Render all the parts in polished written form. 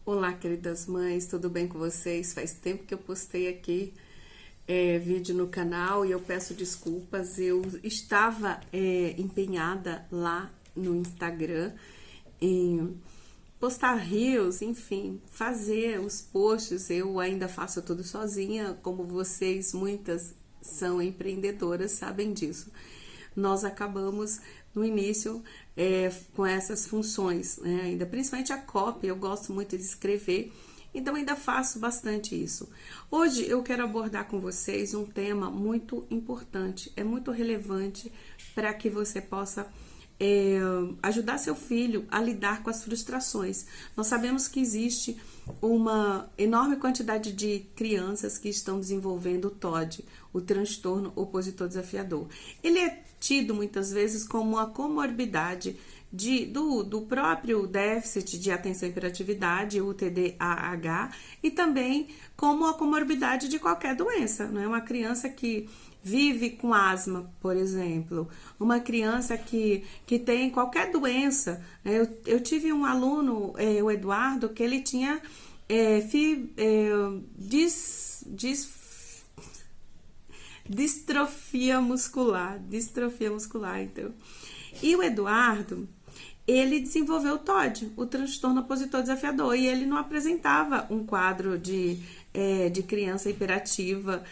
Olá, queridas mães, tudo bem com vocês? Faz tempo que eu postei aqui vídeo no canal e eu peço desculpas. Eu estava empenhada lá no Instagram em postar reels, enfim, fazer os posts. Eu ainda faço tudo sozinha, como vocês, muitas são empreendedoras, sabem disso. Nós acabamos no início com essas funções, né? Ainda principalmente a copy, eu gosto muito de escrever, então ainda faço bastante isso. Hoje eu quero abordar com vocês um tema muito importante, é muito relevante para que você possa ajudar seu filho a lidar com as frustrações. Nós sabemos que existe uma enorme quantidade de crianças que estão desenvolvendo o TOD, o transtorno opositor desafiador. Ele é tido muitas vezes como uma comorbidade do próprio déficit de atenção e hiperatividade, o TDAH, e também como a comorbidade de qualquer doença, não é? Uma criança que vive com asma, por exemplo, uma criança que tem qualquer doença. Eu tive um aluno, o Eduardo, que ele tinha distrofia muscular, então. E o Eduardo, ele desenvolveu o TOD, o transtorno opositor desafiador, e ele não apresentava um quadro de criança hiperativa,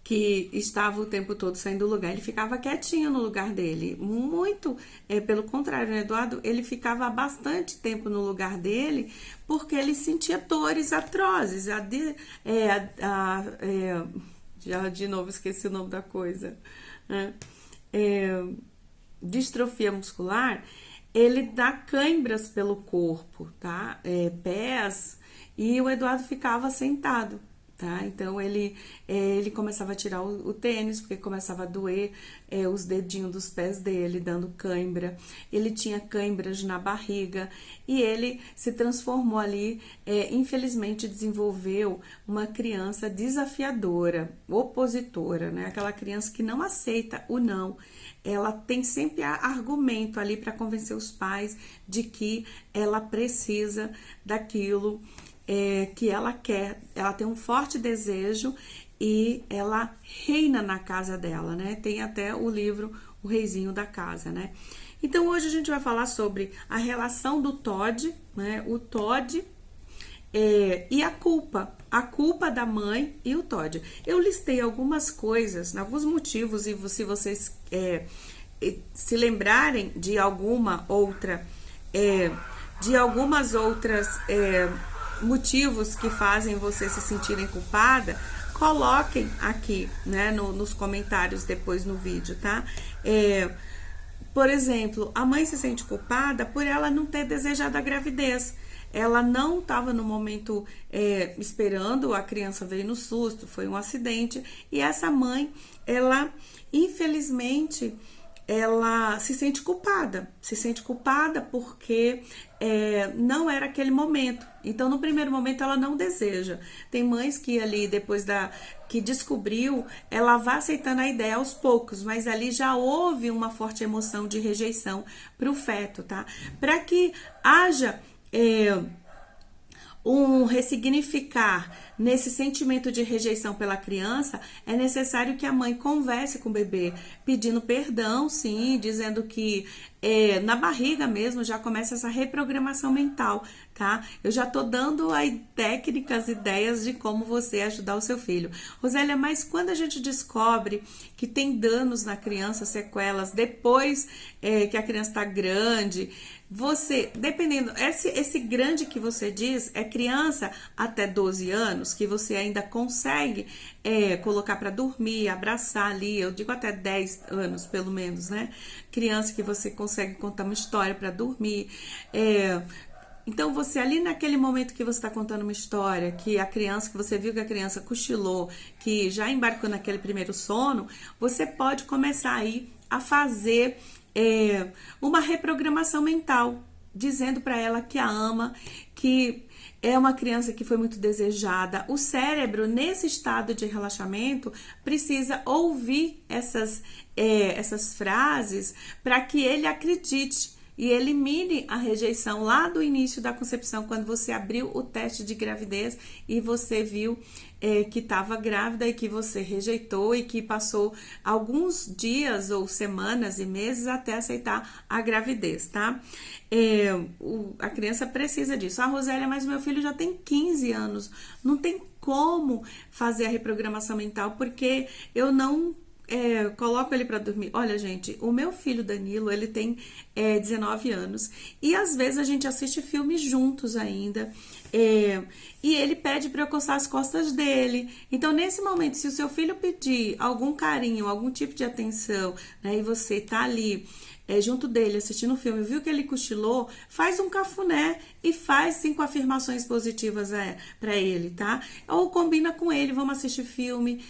que estava o tempo todo saindo do lugar. Ele ficava quietinho no lugar dele. Muito, pelo contrário, né, Eduardo? Ele ficava bastante tempo no lugar dele porque ele sentia dores atrozes. Já de novo esqueci o nome da coisa. Né? Distrofia muscular, ele dá cãibras pelo corpo, tá? Pés, e o Eduardo ficava sentado. Tá? Então ele começava a tirar o tênis, porque começava a doer os dedinhos dos pés dele, dando cãibra. Ele tinha cãibras na barriga e ele se transformou ali, infelizmente desenvolveu uma criança desafiadora, opositora, né? Aquela criança que não aceita o não. Ela tem sempre argumento ali para convencer os pais de que ela precisa daquilo que ela quer. Ela tem um forte desejo e ela reina na casa dela, né? Tem até o livro O Reizinho da Casa, né? Então hoje a gente vai falar sobre a relação do TOD, né? O TOD e a culpa da mãe e o TOD. Eu listei algumas coisas, alguns motivos, e se vocês se lembrarem de algumas outras motivos que fazem você se sentirem culpada, coloquem aqui, né, nos comentários depois no vídeo, tá? Por exemplo, a mãe se sente culpada por ela não ter desejado a gravidez. Ela não estava no momento esperando, a criança veio no susto, foi um acidente, e essa mãe, ela, infelizmente, ela se sente culpada porque não era aquele momento. Então, no primeiro momento, ela não deseja. Tem mães que ali, depois que descobriu, ela vai aceitando a ideia aos poucos, mas ali já houve uma forte emoção de rejeição para o feto, tá? Para que haja um ressignificar nesse sentimento de rejeição pela criança, é necessário que a mãe converse com o bebê, pedindo perdão, sim, dizendo que na barriga mesmo já começa essa reprogramação mental, tá? Eu já tô dando aí técnicas, ideias de como você ajudar o seu filho. Rosélia, mas quando a gente descobre que tem danos na criança, sequelas, depois que a criança tá grande, você, dependendo, esse grande que você diz é criança até 12 anos, que você ainda consegue colocar para dormir, abraçar ali, eu digo até 10 anos pelo menos, né? Criança que você consegue contar uma história para dormir. Então, você ali naquele momento que você está contando uma história, que você viu que a criança cochilou, que já embarcou naquele primeiro sono, você pode começar aí a fazer uma reprogramação mental, dizendo para ela que a ama, que é uma criança que foi muito desejada. O cérebro, nesse estado de relaxamento, precisa ouvir essas frases para que ele acredite e elimine a rejeição lá do início da concepção, quando você abriu o teste de gravidez e você viu que estava grávida e que você rejeitou e que passou alguns dias ou semanas e meses até aceitar a gravidez, tá? A criança precisa disso. Ah, Rosélia, mas meu filho já tem 15 anos, não tem como fazer a reprogramação mental porque eu não coloco ele para dormir. Olha, gente, o meu filho Danilo, ele tem 19 anos e às vezes a gente assiste filmes juntos ainda, e ele pede para eu coçar as costas dele. Então, nesse momento, se o seu filho pedir algum carinho, algum tipo de atenção, né, e você tá ali junto dele, assistindo o filme, viu que ele cochilou, faz um cafuné e faz 5 afirmações positivas para ele, tá? Ou combina com ele, vamos assistir filme,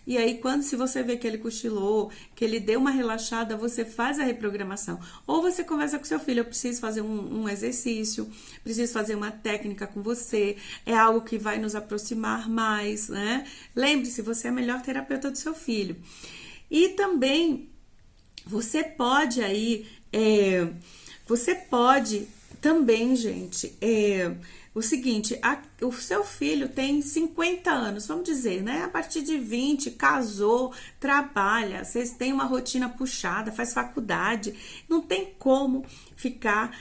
e aí se você vê que ele cochilou, que ele deu uma relaxada, você faz a reprogramação. Ou você conversa com seu filho, eu preciso fazer um exercício, preciso fazer uma técnica com você, é algo que vai nos aproximar mais, né? Lembre-se, você é a melhor terapeuta do seu filho. E também você pode também, gente, o seguinte, o seu filho tem 50 anos, vamos dizer, né? A partir de 20, casou, trabalha, vocês têm uma rotina puxada, faz faculdade, não tem como ficar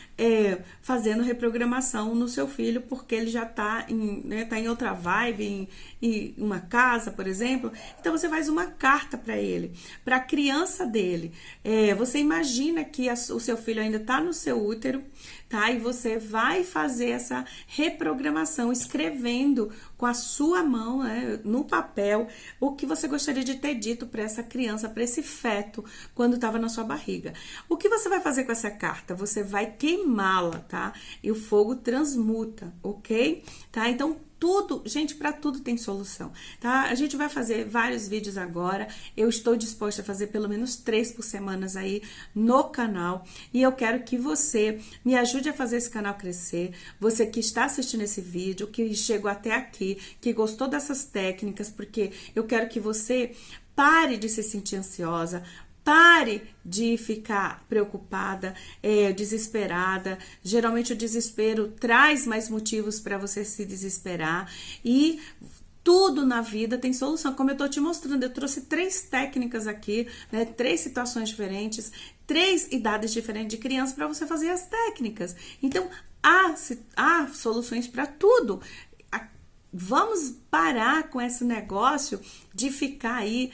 fazendo reprogramação no seu filho, porque ele já tá em outra vibe, em uma casa, por exemplo. Então, você faz uma carta para ele, para a criança dele. Você imagina que o seu filho ainda tá no seu útero, tá? E você vai fazer essa reprogramação escrevendo com a sua mão, né, no papel, o que você gostaria de ter dito para essa criança, para esse feto, quando estava na sua barriga. O que você vai fazer com essa carta? Você vai queimá-la, tá? E o fogo transmuta, ok? Tá? Então, tudo, gente, para tudo tem solução, tá? A gente vai fazer vários vídeos agora, eu estou disposta a fazer pelo menos 3 por semana aí no canal, e eu quero que você me ajude a fazer esse canal crescer, você que está assistindo esse vídeo, que chegou até aqui, que gostou dessas técnicas, porque eu quero que você pare de se sentir ansiosa, pare de ficar preocupada, desesperada. Geralmente o desespero traz mais motivos para você se desesperar, e tudo na vida tem solução. Como eu tô te mostrando, eu trouxe 3 técnicas aqui, né? 3 situações diferentes, 3 idades diferentes de criança para você fazer as técnicas. Então, há soluções para tudo. Vamos parar com esse negócio de ficar aí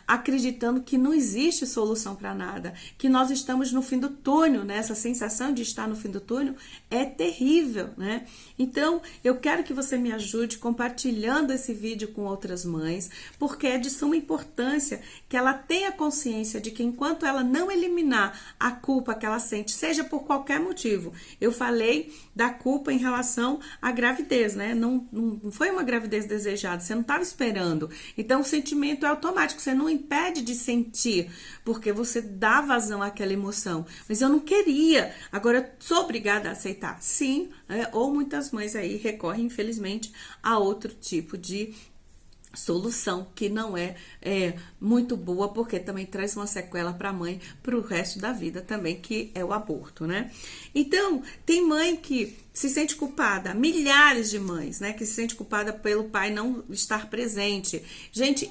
acreditando que não existe solução para nada, que nós estamos no fim do túnel, né? Essa sensação de estar no fim do túnel é terrível, né? Então, eu quero que você me ajude compartilhando esse vídeo com outras mães, porque é de suma importância que ela tenha consciência de que enquanto ela não eliminar a culpa que ela sente, seja por qualquer motivo, eu falei da culpa em relação à gravidez, né? Não foi uma gravidez desejada, você não estava esperando. Então, o sentimento é automático, você não impede de sentir, porque você dá vazão àquela emoção. Mas eu não queria, agora eu sou obrigada a aceitar. Sim, ou muitas mães aí recorrem, infelizmente, a outro tipo de solução que não é muito boa, porque também traz uma sequela para a mãe para o resto da vida também, que é o aborto, né? Então, tem mãe que se sente culpada, milhares de mães, né, que se sente culpada pelo pai não estar presente. Gente,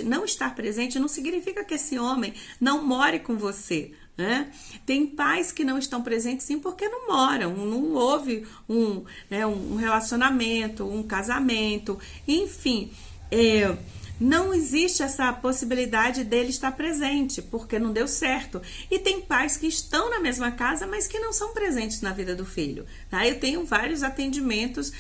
não estar presente não significa que esse homem não more com você, né? Tem pais que não estão presentes sim porque não moram, não houve um relacionamento, um casamento, enfim, não existe essa possibilidade dele estar presente, porque não deu certo. E tem pais que estão na mesma casa, mas que não são presentes na vida do filho, tá? Eu tenho vários atendimentos,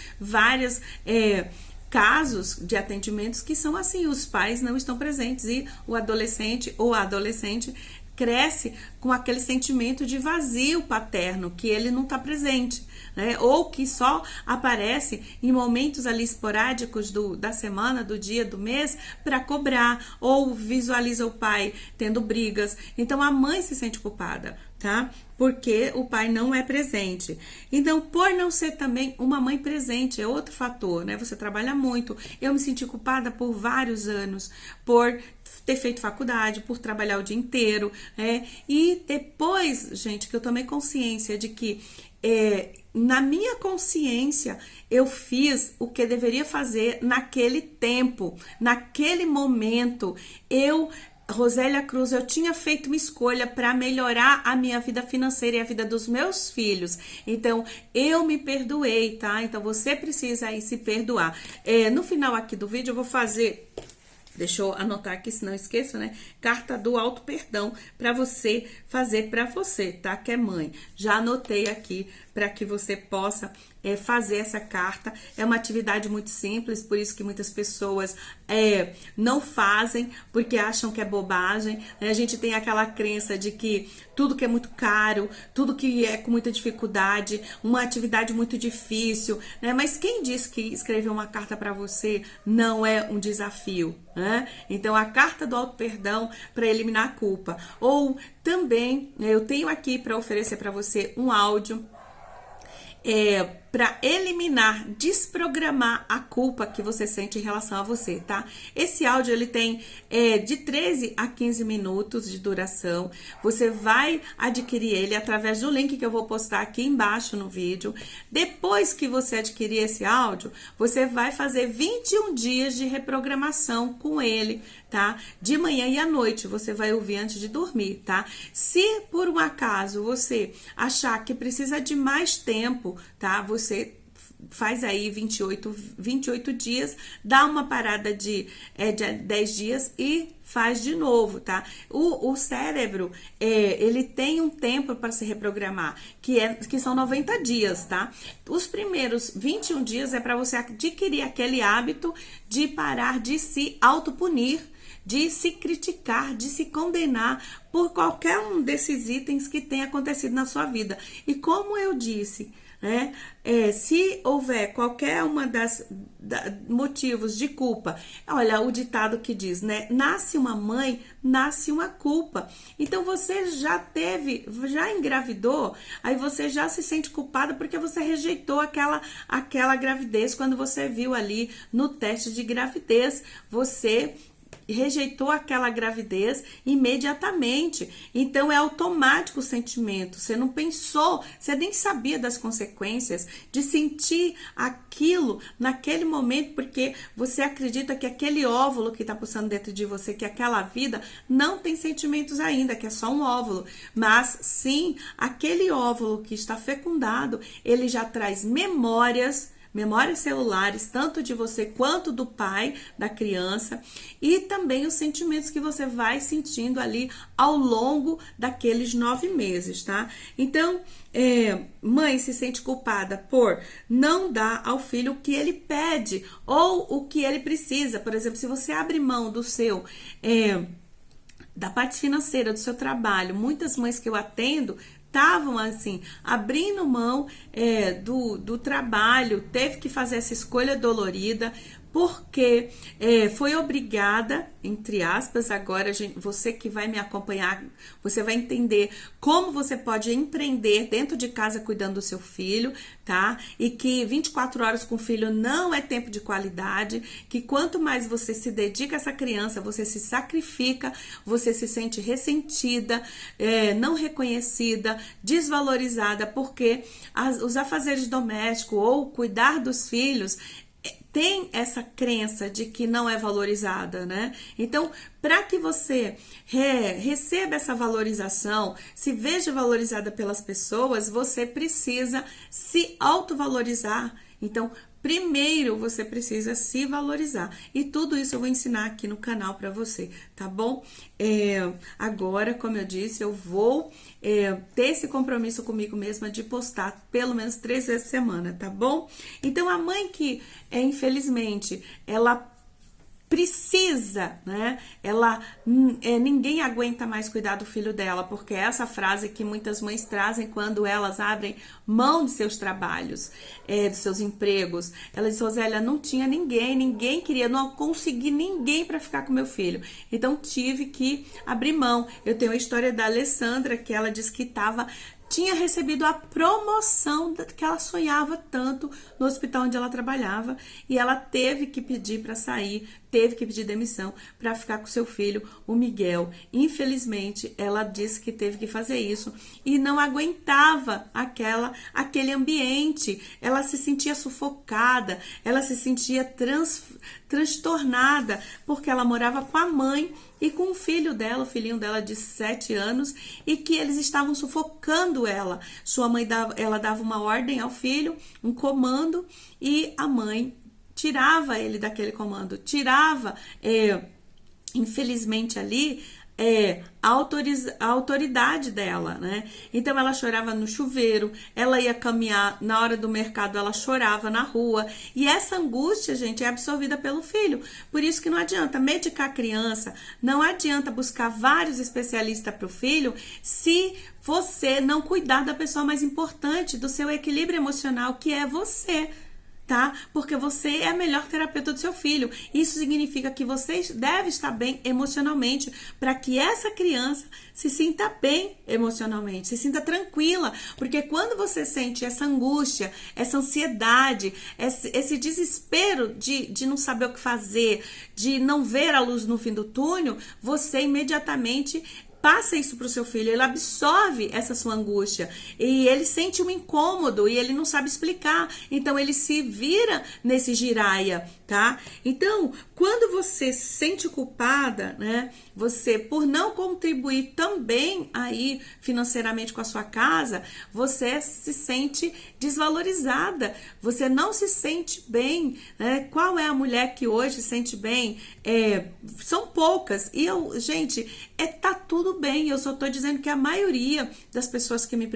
casos de atendimentos que são assim, os pais não estão presentes e o adolescente ou a adolescente cresce com aquele sentimento de vazio paterno, que ele não está presente, né? Ou que só aparece em momentos ali esporádicos da semana, do dia, do mês, para cobrar, ou visualiza o pai tendo brigas. Então a mãe se sente culpada, tá? Porque o pai não é presente. Então, por não ser também uma mãe presente, é outro fator, né? Você trabalha muito. Eu me senti culpada por vários anos, por ter feito faculdade, por trabalhar o dia inteiro, né? E depois, gente, que eu tomei consciência de que na minha consciência, eu fiz o que deveria fazer naquele tempo, naquele momento. Rosélia Cruz, eu tinha feito uma escolha para melhorar a minha vida financeira e a vida dos meus filhos. Então, eu me perdoei, tá? Então, você precisa aí se perdoar. No final aqui do vídeo, eu vou fazer... Deixa eu anotar aqui, se não esqueço, né? Carta do auto perdão para você fazer para você, tá? Que é mãe. Já anotei aqui para que você possa fazer essa carta. É uma atividade muito simples, por isso que muitas pessoas não fazem, porque acham que é bobagem. A gente tem aquela crença de que tudo que é muito caro, tudo que é com muita dificuldade, uma atividade muito difícil, né? Mas quem disse que escrever uma carta para você não é um desafio, né? Então, a carta do auto-perdão para eliminar a culpa. Ou também, eu tenho aqui para oferecer para você um áudio para eliminar, desprogramar a culpa que você sente em relação a você, tá? Esse áudio, ele tem de 13 a 15 minutos de duração. Você vai adquirir ele através do link que eu vou postar aqui embaixo no vídeo. Depois que você adquirir esse áudio, você vai fazer 21 dias de reprogramação com ele, tá? De manhã e à noite, você vai ouvir antes de dormir, tá? Se por um acaso você achar que precisa de mais tempo, tá? Você faz aí 28 dias, dá uma parada de 10 dias e faz de novo, tá? O cérebro, ele tem um tempo para se reprogramar, que são 90 dias, tá? Os primeiros 21 dias é para você adquirir aquele hábito de parar de se autopunir, de se criticar, de se condenar por qualquer um desses itens que tenha acontecido na sua vida. E como eu disse, né? Se houver qualquer uma das motivos de culpa, olha o ditado que diz, né? Nasce uma mãe, nasce uma culpa. Então você já engravidou, aí você já se sente culpada porque você rejeitou aquela gravidez quando você viu ali no teste de gravidez, você rejeitou aquela gravidez imediatamente. Então é automático o sentimento. Você não pensou, você nem sabia das consequências de sentir aquilo naquele momento, porque você acredita que aquele óvulo que está pulsando dentro de você, que aquela vida não tem sentimentos ainda, que é só um óvulo. Mas sim, aquele óvulo que está fecundado, ele já traz memórias celulares, tanto de você quanto do pai da criança, e também os sentimentos que você vai sentindo ali ao longo daqueles 9 meses, tá? Então, mãe se sente culpada por não dar ao filho o que ele pede ou o que ele precisa. Por exemplo, se você abre mão do seu... da parte financeira do seu trabalho, muitas mães que eu atendo estavam assim, abrindo mão do trabalho, teve que fazer essa escolha dolorida, porque foi obrigada, entre aspas. Agora, você que vai me acompanhar, você vai entender como você pode empreender dentro de casa cuidando do seu filho, tá? E que 24 horas com o filho não é tempo de qualidade, que quanto mais você se dedica a essa criança, você se sacrifica, você se sente ressentida, não reconhecida, desvalorizada, porque os afazeres domésticos ou cuidar dos filhos tem essa crença de que não é valorizada, né? Então, para que você receba essa valorização, se veja valorizada pelas pessoas, você precisa se autovalorizar. Então, primeiro você precisa se valorizar. E tudo isso eu vou ensinar aqui no canal para você, tá bom? Agora, como eu disse, eu vou ter esse compromisso comigo mesma de postar pelo menos 3 vezes por semana, tá bom? Então, a mãe que, infelizmente, ela precisa, né? Ninguém aguenta mais cuidar do filho dela, porque é essa frase que muitas mães trazem quando elas abrem mão de seus trabalhos, dos seus empregos. Ela diz: Rosélia, não tinha ninguém queria, não consegui ninguém para ficar com meu filho, então tive que abrir mão. Eu tenho a história da Alessandra, que ela diz que tinha recebido a promoção que ela sonhava tanto no hospital onde ela trabalhava, e ela teve que pedir para sair, teve que pedir demissão para ficar com seu filho, o Miguel. Infelizmente, ela disse que teve que fazer isso e não aguentava aquele ambiente. Ela se sentia sufocada, ela se sentia transtornada, porque ela morava com a mãe e com o filho dela, o filhinho dela de 7 anos, e que eles estavam sufocando ela. Sua mãe dava uma ordem ao filho, um comando, e a mãe tirava ele daquele comando, tirava, infelizmente ali, a autoridade dela, né? Então ela chorava no chuveiro, ela ia caminhar, na hora do mercado ela chorava na rua, e essa angústia, gente, é absorvida pelo filho. Por isso que não adianta medicar a criança, não adianta buscar vários especialistas para o filho, se você não cuidar da pessoa mais importante, do seu equilíbrio emocional, que é você. Tá? Porque você é a melhor terapeuta do seu filho. Isso significa que você deve estar bem emocionalmente, para que essa criança se sinta bem emocionalmente, se sinta tranquila. Porque quando você sente essa angústia, essa ansiedade, esse desespero de não saber o que fazer, de não ver a luz no fim do túnel, você imediatamente passa isso para o seu filho, ele absorve essa sua angústia e ele sente um incômodo e ele não sabe explicar, então ele se vira nesse giraia, tá? Então, quando você se sente culpada, né, você por não contribuir também aí financeiramente com a sua casa, você se sente desvalorizada, você não se sente bem, né? Qual é a mulher que hoje se sente bem? São poucas, e gente, tá tudo bem, eu só tô dizendo que a maioria das pessoas que me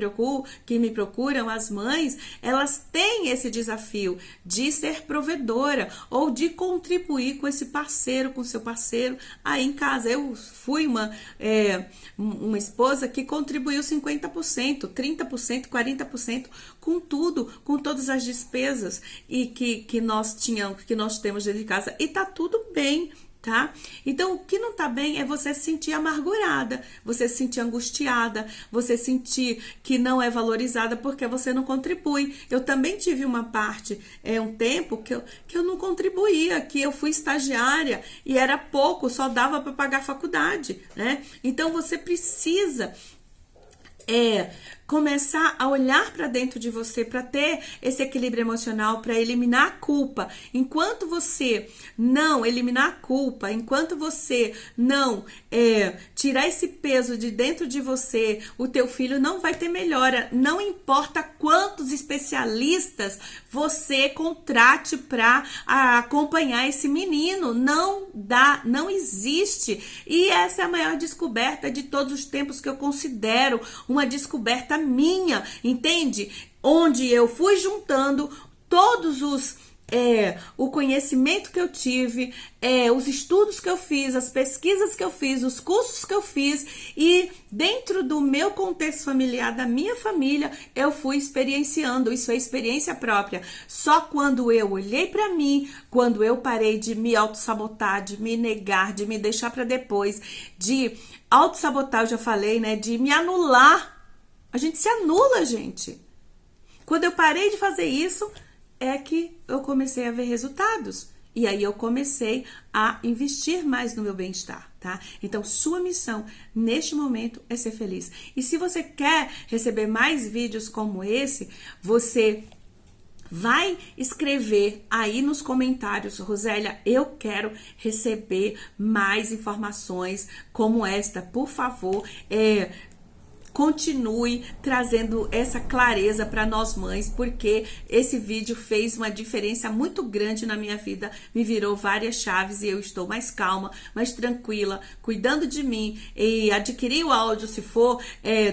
procuram, as mães, elas têm esse desafio de ser provedora ou de contribuir com esse parceiro, com seu parceiro aí em casa. Eu fui uma esposa que contribuiu 50%, 30%, 40% com tudo, com todas as despesas e que nós temos dentro de casa, e tá tudo bem. Tá? Então, o que não tá bem é você se sentir amargurada, você se sentir angustiada, você sentir que não é valorizada porque você não contribui. Eu também tive uma parte, um tempo que eu não contribuía, que eu fui estagiária e era pouco, só dava para pagar a faculdade, né? Então, você precisa começar a olhar para dentro de você, para ter esse equilíbrio emocional, para eliminar a culpa. Enquanto você não eliminar a culpa, enquanto você não tirar esse peso de dentro de você, o teu filho não vai ter melhora. Não importa quantos especialistas você contrate para acompanhar esse menino, não dá, não existe. E essa é a maior descoberta de todos os tempos, que eu considero uma descoberta minha, entende? Onde eu fui juntando todos o conhecimento que eu tive, os estudos que eu fiz, as pesquisas que eu fiz, os cursos que eu fiz, e dentro do meu contexto familiar, da minha família, eu fui experienciando. Isso é experiência própria. Só quando eu olhei para mim, quando eu parei de me autossabotar, de me negar, de me deixar para depois, de autossabotar, eu já falei, né, de me anular. A gente se anula, gente. Quando eu parei de fazer isso, é que eu comecei a ver resultados. E aí eu comecei a investir mais no meu bem-estar, tá? Então, sua missão neste momento é ser feliz. E se você quer receber mais vídeos como esse, você vai escrever aí nos comentários: Rosélia, eu quero receber mais informações como esta, por favor. Continue trazendo essa clareza para nós mães, porque esse vídeo fez uma diferença muito grande na minha vida, me virou várias chaves e eu estou mais calma, mais tranquila, cuidando de mim. E adquirir o áudio, se for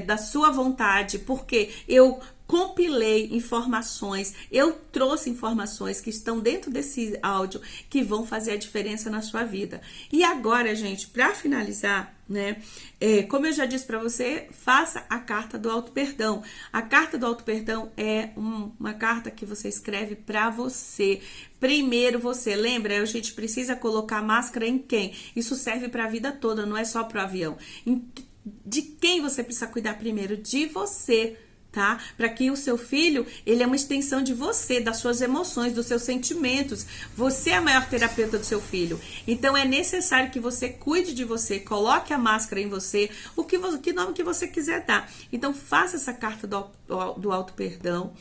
da sua vontade, porque eu compilei informações, eu trouxe informações que estão dentro desse áudio que vão fazer a diferença na sua vida. E agora, gente, para finalizar, né, como eu já disse para você, faça a carta do auto-perdão. A carta do auto-perdão é uma carta que você escreve para você. Primeiro você, lembra? A gente precisa colocar máscara em quem? Isso serve para a vida toda, não é só para o avião. De quem você precisa cuidar primeiro? De você, tá? Para que o seu filho, ele é uma extensão de você, das suas emoções, dos seus sentimentos. Você é a maior terapeuta do seu filho. Então é necessário que você cuide de você, coloque a máscara em você, que nome que você quiser dar. Então faça essa carta do auto-perdão.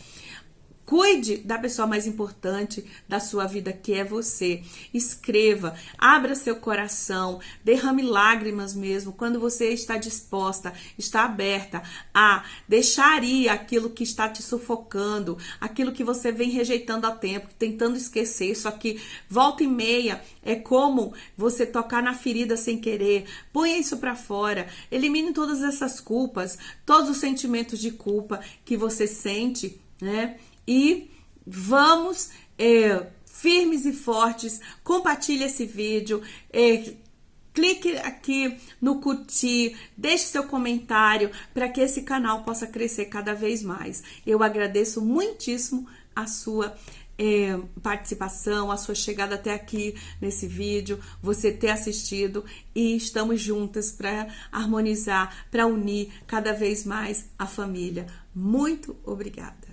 Cuide da pessoa mais importante da sua vida, que é você. Escreva, abra seu coração, derrame lágrimas mesmo, quando você está disposta, está aberta a deixar ir aquilo que está te sufocando, aquilo que você vem rejeitando há tempo, tentando esquecer, só que volta e meia é como você tocar na ferida sem querer. Ponha isso para fora, elimine todas essas culpas, todos os sentimentos de culpa que você sente, né? E vamos firmes e fortes. Compartilhe esse vídeo, clique aqui no curtir, deixe seu comentário para que esse canal possa crescer cada vez mais. Eu agradeço muitíssimo a sua participação, a sua chegada até aqui nesse vídeo, você ter assistido, e estamos juntas para harmonizar, para unir cada vez mais a família. Muito obrigada!